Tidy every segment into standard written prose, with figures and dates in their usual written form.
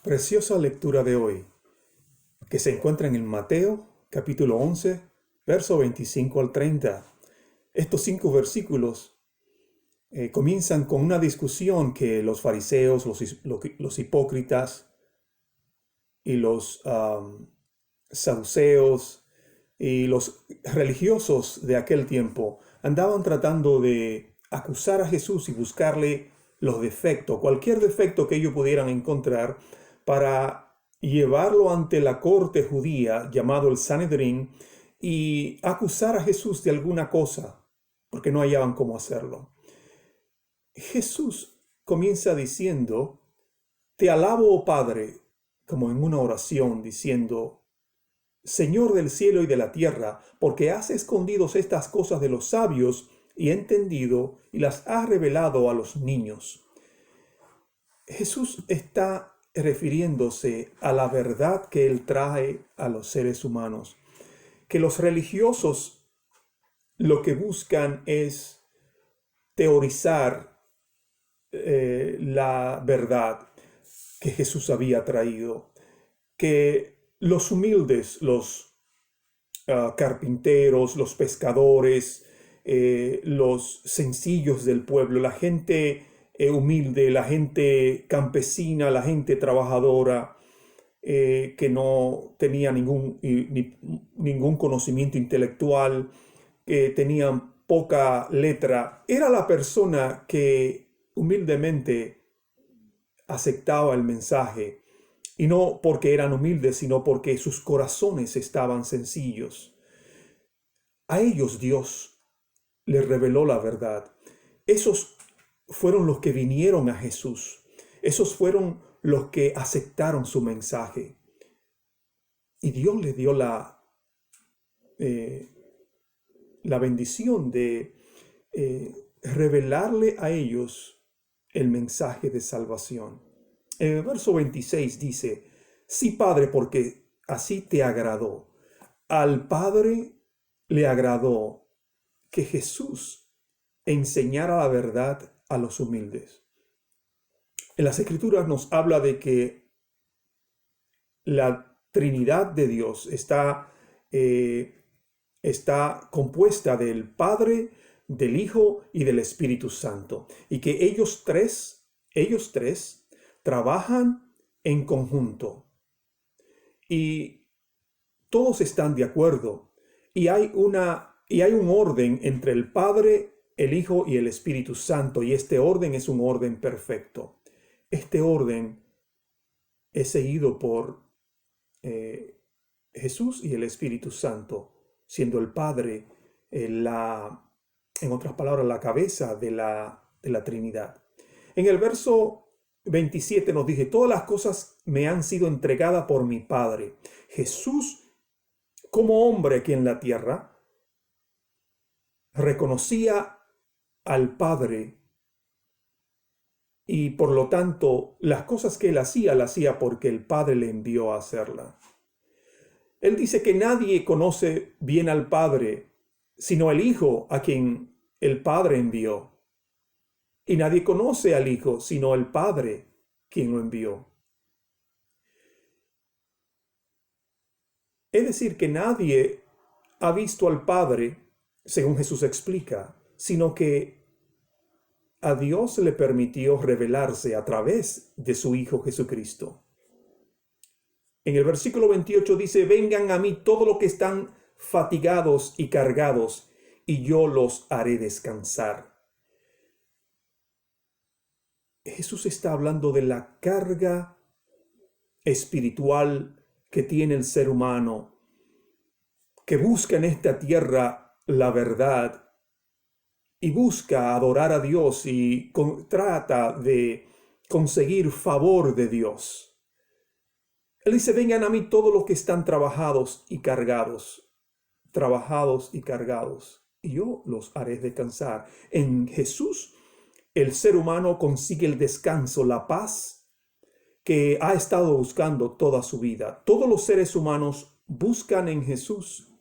Preciosa lectura de hoy, que se encuentra en Mateo, capítulo 11, verso 25 al 30. Estos 5 versículos comienzan con una discusión que los fariseos, los hipócritas y los saduceos y los religiosos de aquel tiempo andaban tratando de acusar a Jesús y buscarle los defectos, cualquier defecto que ellos pudieran encontrar, para llevarlo ante la corte judía llamado el Sanedrín y acusar a Jesús de alguna cosa, porque no hallaban cómo hacerlo. Jesús comienza diciendo: Te alabo, oh Padre, como en una oración, diciendo: Señor del cielo y de la tierra, porque has escondido estas cosas de los sabios y entendido y las has revelado a los niños. Jesús está refiriéndose a la verdad que Él trae a los seres humanos, que los religiosos lo que buscan es teorizar la verdad que Jesús había traído, que los humildes, los carpinteros, los pescadores, los sencillos del pueblo, la gente humilde, la gente campesina, la gente trabajadora, que no tenía ningún conocimiento intelectual, que tenían poca letra, era la persona que humildemente aceptaba el mensaje. Y no porque eran humildes, sino porque sus corazones estaban sencillos. A ellos Dios les reveló la verdad. Esos fueron los que vinieron a Jesús. Esos fueron los que aceptaron su mensaje. Y Dios les dio la bendición de revelarle a ellos el mensaje de salvación. En el verso 26 dice: Sí, Padre, porque así te agradó. Al Padre le agradó que Jesús enseñara la verdad a los humildes. En las Escrituras nos habla de que la Trinidad de Dios está compuesta del Padre, del Hijo y del Espíritu Santo, y que ellos tres trabajan en conjunto y todos están de acuerdo, y hay un orden entre el Padre, el Hijo y el Espíritu Santo, y este orden es un orden perfecto. Este orden es seguido por Jesús y el Espíritu Santo, siendo el Padre en otras palabras, la cabeza de la Trinidad. En el verso 27 nos dice: Todas las cosas me han sido entregadas por mi Padre. Jesús, como hombre aquí en la tierra, reconocía al Padre, y por lo tanto las cosas que él hacía, las hacía porque el Padre le envió a hacerla. Él dice que nadie conoce bien al Padre sino el Hijo, a quien el Padre envió. Y nadie conoce al Hijo sino el Padre, quien lo envió. Es decir, que nadie ha visto al Padre, según Jesús explica, sino que a Dios le permitió revelarse a través de su Hijo Jesucristo. En el versículo 28 dice: Vengan a mí todos los que están fatigados y cargados, y yo los haré descansar. Jesús está hablando de la carga espiritual que tiene el ser humano, que busca en esta tierra la verdad y busca adorar a Dios y trata de conseguir favor de Dios. Él dice: vengan a mí todos los que están trabajados y cargados, y yo los haré descansar. En Jesús, el ser humano consigue el descanso, la paz que ha estado buscando toda su vida. Todos los seres humanos buscan en Jesús,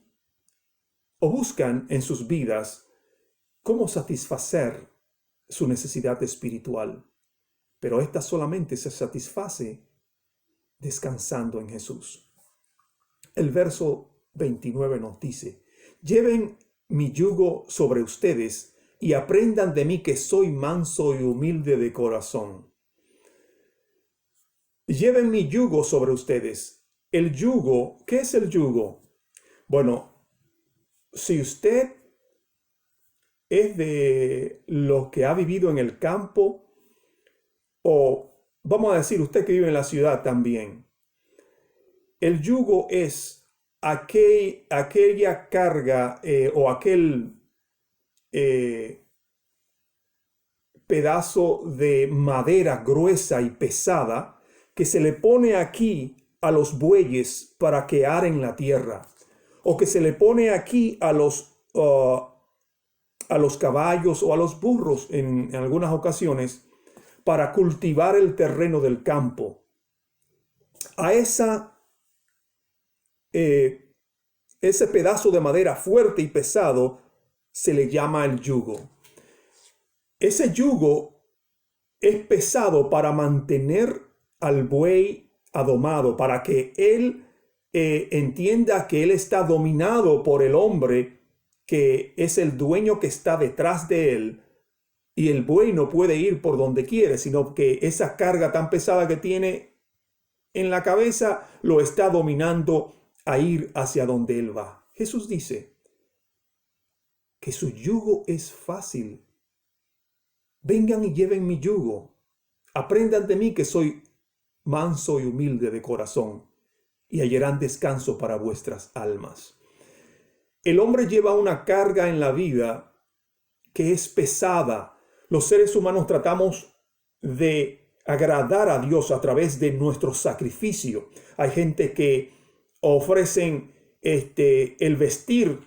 o buscan en sus vidas, cómo satisfacer su necesidad espiritual. Pero esta solamente se satisface descansando en Jesús. El verso 29 nos dice: lleven mi yugo sobre ustedes y aprendan de mí, que soy manso y humilde de corazón. Lleven mi yugo sobre ustedes. El yugo, ¿qué es el yugo? Bueno, si usted es de los que ha vivido en el campo, o vamos a decir usted que vive en la ciudad también, el yugo es aquella carga o aquel pedazo de madera gruesa y pesada que se le pone aquí a los bueyes para que aren la tierra, o que se le pone aquí a los caballos o a los burros en algunas ocasiones para cultivar el terreno del campo. A ese pedazo de madera fuerte y pesado se le llama el yugo. Ese yugo es pesado para mantener al buey adomado, para que él entienda que él está dominado por el hombre, que es el dueño que está detrás de él, y el buey no puede ir por donde quiere, sino que esa carga tan pesada que tiene en la cabeza lo está dominando a ir hacia donde él va. Jesús dice que su yugo es fácil. Vengan y lleven mi yugo. Aprendan de mí, que soy manso y humilde de corazón, y hallarán descanso para vuestras almas. El hombre lleva una carga en la vida que es pesada. Los seres humanos tratamos de agradar a Dios a través de nuestro sacrificio. Hay gente que ofrecen el vestir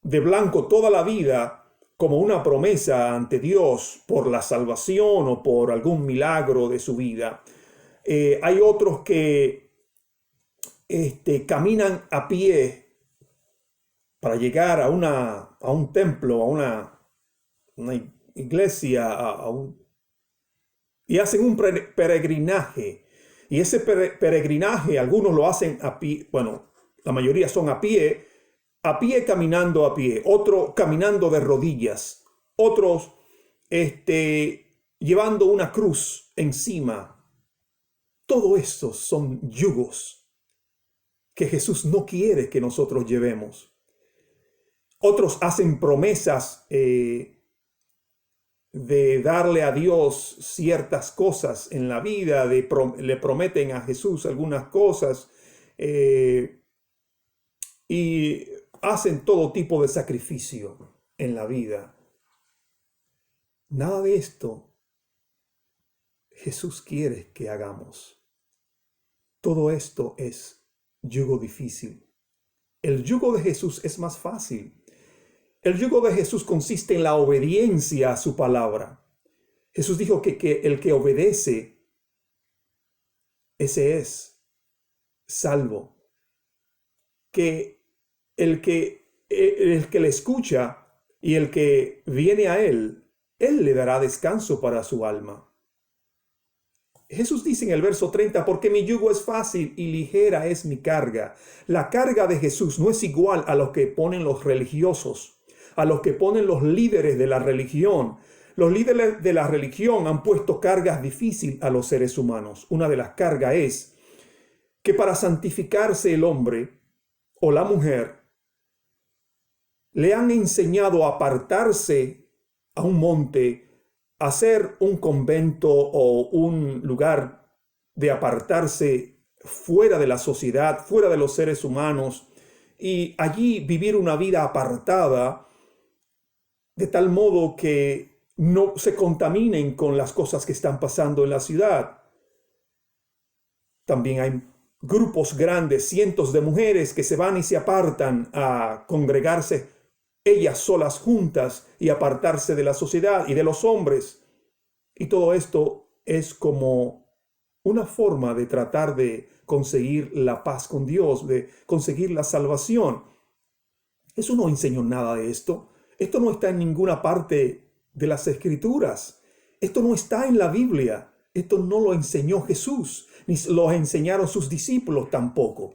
de blanco toda la vida como una promesa ante Dios por la salvación o por algún milagro de su vida. Hay otros que caminan a pie para llegar a un templo, a una iglesia, y hacen un peregrinaje. Y ese peregrinaje, algunos lo hacen a pie, bueno, la mayoría son a pie caminando a pie, otros caminando de rodillas, otros llevando una cruz encima. Todo eso son yugos que Jesús no quiere que nosotros llevemos. Otros hacen promesas de darle a Dios ciertas cosas en la vida, le prometen a Jesús algunas cosas y hacen todo tipo de sacrificio en la vida. Nada de esto Jesús quiere que hagamos. Todo esto es yugo difícil. El yugo de Jesús es más fácil. El yugo de Jesús consiste en la obediencia a su palabra. Jesús dijo que el que obedece, ese es salvo. Que el que le escucha y el que viene a él le dará descanso para su alma. Jesús dice en el verso 30, porque mi yugo es fácil y ligera es mi carga. La carga de Jesús no es igual a lo que ponen los religiosos, a los que ponen los líderes de la religión. Los líderes de la religión han puesto cargas difíciles a los seres humanos. Una de las cargas es que para santificarse el hombre o la mujer, le han enseñado a apartarse a un monte, a hacer un convento o un lugar de apartarse fuera de la sociedad, fuera de los seres humanos, y allí vivir una vida apartada, de tal modo que no se contaminen con las cosas que están pasando en la ciudad. También hay grupos grandes, cientos de mujeres que se van y se apartan a congregarse ellas solas juntas y apartarse de la sociedad y de los hombres. Y todo esto es como una forma de tratar de conseguir la paz con Dios, de conseguir la salvación. Jesús no enseñó nada de esto. Esto no está en ninguna parte de las Escrituras. Esto no está en la Biblia. Esto no lo enseñó Jesús. ni los enseñaron sus discípulos tampoco.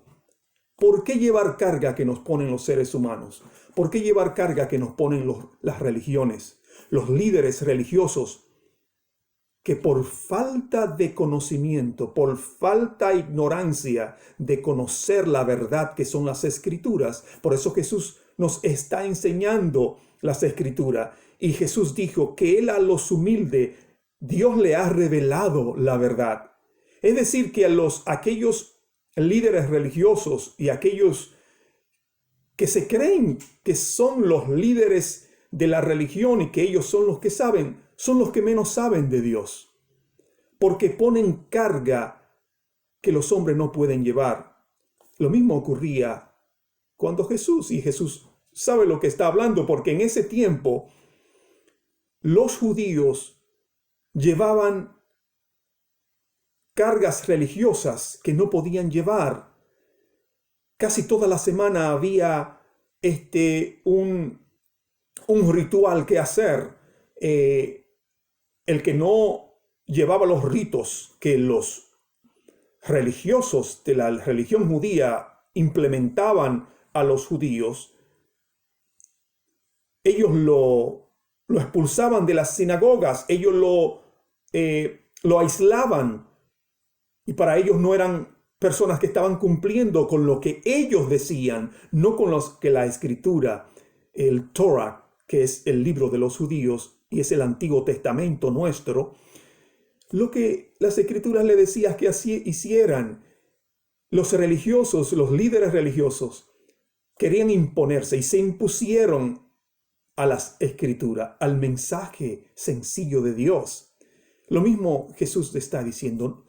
¿Por qué llevar carga que nos ponen los seres humanos? ¿Por qué llevar carga que nos ponen las religiones, los líderes religiosos, que por falta de conocimiento, por falta de ignorancia de conocer la verdad que son las Escrituras? Por eso Jesús nos está enseñando las Escrituras. Y Jesús dijo que Él a los humildes, Dios le ha revelado la verdad. Es decir, que aquellos líderes religiosos y aquellos que se creen que son los líderes de la religión y que ellos son los que saben, son los que menos saben de Dios, porque ponen carga que los hombres no pueden llevar. Lo mismo ocurría cuando Jesús sabe lo que está hablando, porque en ese tiempo los judíos llevaban cargas religiosas que no podían llevar. Casi toda la semana había un ritual que hacer. El que no llevaba los ritos que los religiosos de la religión judía implementaban a los judíos, ellos lo expulsaban de las sinagogas, ellos lo aislaban, y para ellos no eran personas que estaban cumpliendo con lo que ellos decían, no con los que la Escritura, el Torah, que es el libro de los judíos y es el Antiguo Testamento nuestro, lo que las Escrituras le decían que así hicieran. Los religiosos, los líderes religiosos, querían imponerse y se impusieron a las Escrituras, al mensaje sencillo de Dios. Lo mismo Jesús le está diciendo.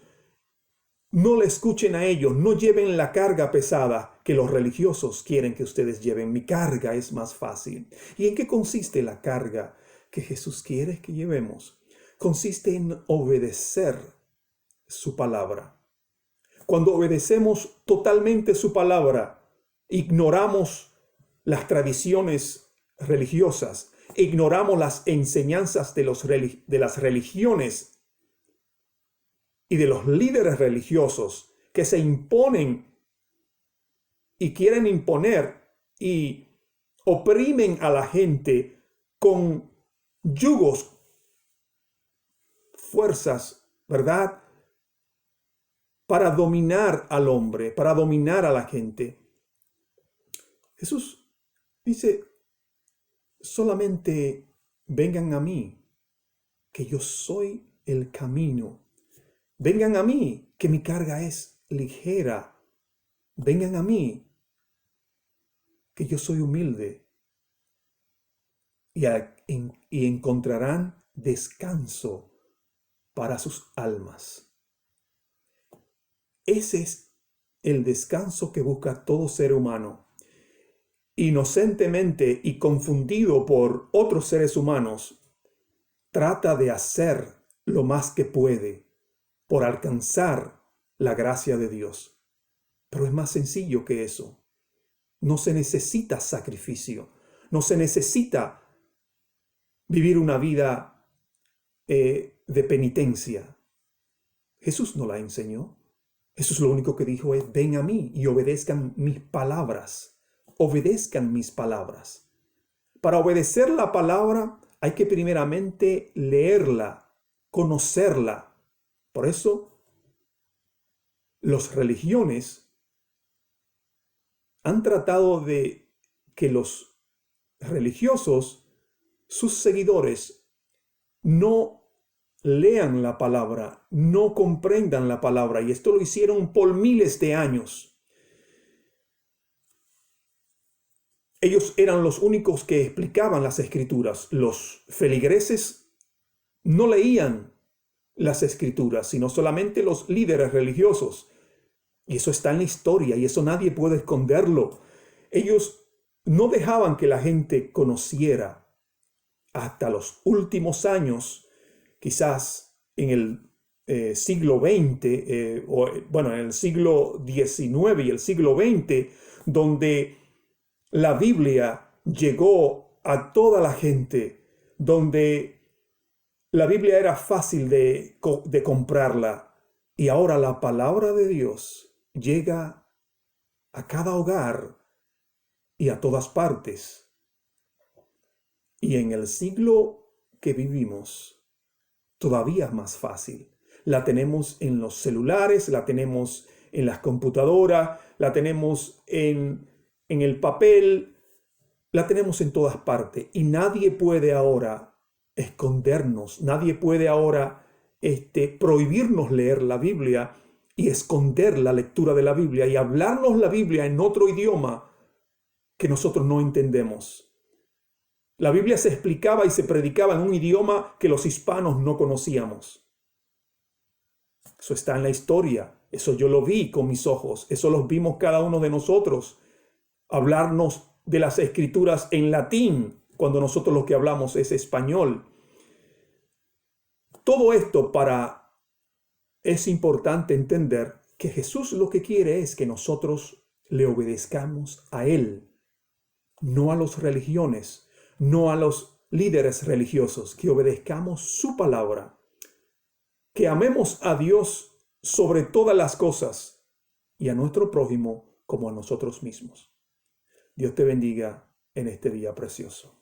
No le escuchen a ellos, no lleven la carga pesada que los religiosos quieren que ustedes lleven. Mi carga es más fácil. ¿Y en qué consiste la carga que Jesús quiere que llevemos? Consiste en obedecer su palabra. Cuando obedecemos totalmente su palabra, ignoramos las tradiciones religiosas, ignoramos las enseñanzas de las religiones y de los líderes religiosos que se imponen y quieren imponer y oprimen a la gente con yugos, fuerzas, ¿verdad? Para dominar al hombre, para dominar a la gente. Jesús dice, solamente vengan a mí, que yo soy el camino. Vengan a mí, que mi carga es ligera. Vengan a mí, que yo soy humilde. Y encontrarán descanso para sus almas. Ese es el descanso que busca todo ser humano. Inocentemente y confundido por otros seres humanos, trata de hacer lo más que puede por alcanzar la gracia de Dios. Pero es más sencillo que eso. No se necesita sacrificio. No se necesita vivir una vida de penitencia. Jesús no la enseñó. Jesús lo único que dijo es, ven a mí y obedezcan mis palabras. Obedezcan mis palabras. Para obedecer la palabra hay que primeramente leerla, conocerla. Por eso, las religiones han tratado de que los religiosos, sus seguidores, no lean la palabra, no comprendan la palabra, y esto lo hicieron por miles de años. Ellos eran los únicos que explicaban las Escrituras. Los feligreses no leían las Escrituras, sino solamente los líderes religiosos. Y eso está en la historia y eso nadie puede esconderlo. Ellos no dejaban que la gente conociera. Hasta los últimos años, quizás en el siglo XX, en el siglo XIX y el siglo XX, donde la Biblia llegó a toda la gente, donde la Biblia era fácil de comprarla. Y ahora la palabra de Dios llega a cada hogar y a todas partes. Y en el siglo que vivimos, todavía es más fácil. La tenemos en los celulares, la tenemos en las computadoras, la tenemos en el papel, la tenemos en todas partes. Y nadie puede ahora escondernos, nadie puede ahora prohibirnos leer la Biblia y esconder la lectura de la Biblia y hablarnos la Biblia en otro idioma que nosotros no entendemos. La Biblia se explicaba y se predicaba en un idioma que los hispanos no conocíamos. Eso está en la historia. Eso yo lo vi con mis ojos. Eso lo vimos cada uno de nosotros. Hablarnos de las escrituras en latín cuando nosotros lo que hablamos es español. Todo esto es importante entender que Jesús lo que quiere es que nosotros le obedezcamos a Él, no a las religiones, no a los líderes religiosos, que obedezcamos su palabra, que amemos a Dios sobre todas las cosas y a nuestro prójimo como a nosotros mismos. Dios te bendiga en este día precioso.